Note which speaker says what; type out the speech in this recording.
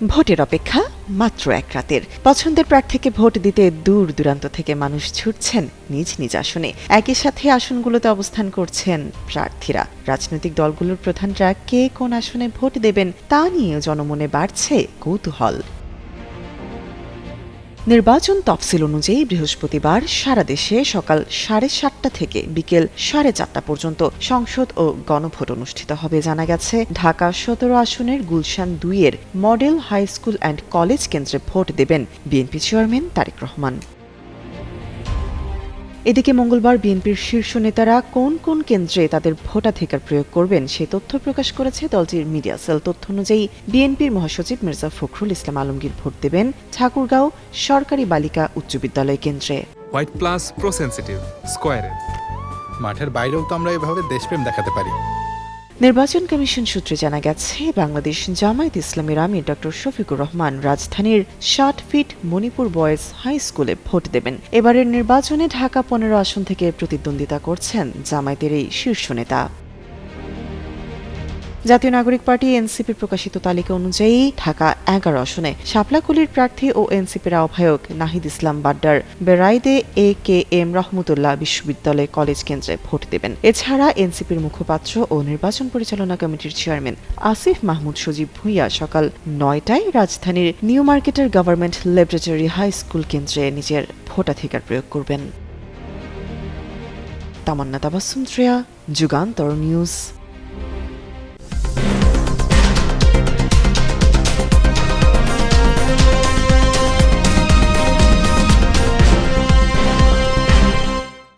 Speaker 1: ভোটের অপেক্ষা মাত্র এক রাতের। পছন্দের প্রার্থীকে ভোট দিতে দূর দূরান্ত থেকে মানুষ ছুটছেন নিজ নিজ আসনে। একই সাথে আসনগুলোতে অবস্থান করছেন প্রার্থীরা। রাজনৈতিক দলগুলোর প্রধানরা কে কোন আসনে ভোট দেবেন তা নিয়ে জনমনে বাড়ছে কৌতূহল। নির্বাচন তফসিল অনুযায়ী বৃহস্পতিবার সারা দেশে সকাল 7:30 থেকে বিকেল 4:30 পর্যন্ত সংসদ ও গণভোট অনুষ্ঠিত হবে। জানা গেছে, ঢাকা 17 আসনের গুলশান 2-এর model high school and college কেন্দ্রে ভোট দেবেন বিএনপি চেয়ারম্যান তারেক রহমান। এদিকে মঙ্গলবার বিএনপির শীর্ষ নেতারা কোন কোন কেন্দ্রে তাদের ভোটাধিকার প্রয়োগ করবেন সে তথ্য প্রকাশ করেছে দলটির মিডিয়া সেল। তথ্য অনুযায়ী বিএনপির মহাসচিব মির্জা ফখরুল ইসলাম আলমগীর ভোট দেবেন ঠাকুরগাঁও সরকারি বালিকা উচ্চ বিদ্যালয় কেন্দ্রে।
Speaker 2: হোয়াইট প্লাস প্রো সেনসিটিভ স্কয়ারে
Speaker 3: মাঠের বাইরেও তো আমরা এভাবে দেশপ্রেম দেখাতে পারি।
Speaker 1: নির্বাচন কমিশন সূত্রে জানা গেছে, বাংলাদেশ জামায়াত ইসলামীর আমির ডক্টর শফিকুর রহমান রাজধানীর 60 ফিট মণিপুর বয়েজ হাই স্কুলে ভোট দেবেন। এবারের নির্বাচনে ঢাকা 15 আসন থেকে প্রতিদ্বন্দ্বিতা করছেন জামায়াতের এই শীর্ষ নেতা। জাতীয় নাগরিক পার্টি এনসিপি প্রকাশিত তালিকা অনুযায়ী ঢাকা 11 আসনে শাপলাকুলির প্রার্থী ও এনসিপির আহ্বায়ক নাহিদ ইসলাম বাড্ডার বেড়াইদে AKM রহমতুল্লাহ বিশ্ববিদ্যালয় কলেজ কেন্দ্রে ভোট দেবেন। এছাড়া এনসিপির মুখপাত্র ও নির্বাচন পরিচালনা কমিটির চেয়ারম্যান আসিফ মাহমুদ সজীব ভুঁইয়া সকাল 9টায় রাজধানীর নিউ মার্কেটের গভর্নমেন্ট ল্যাবরেটরি হাই স্কুল কেন্দ্রে নিজের ভোটাধিকার প্রয়োগ করবেন। তামান্না তাবাসসুম, যুগান্তর নিউজ।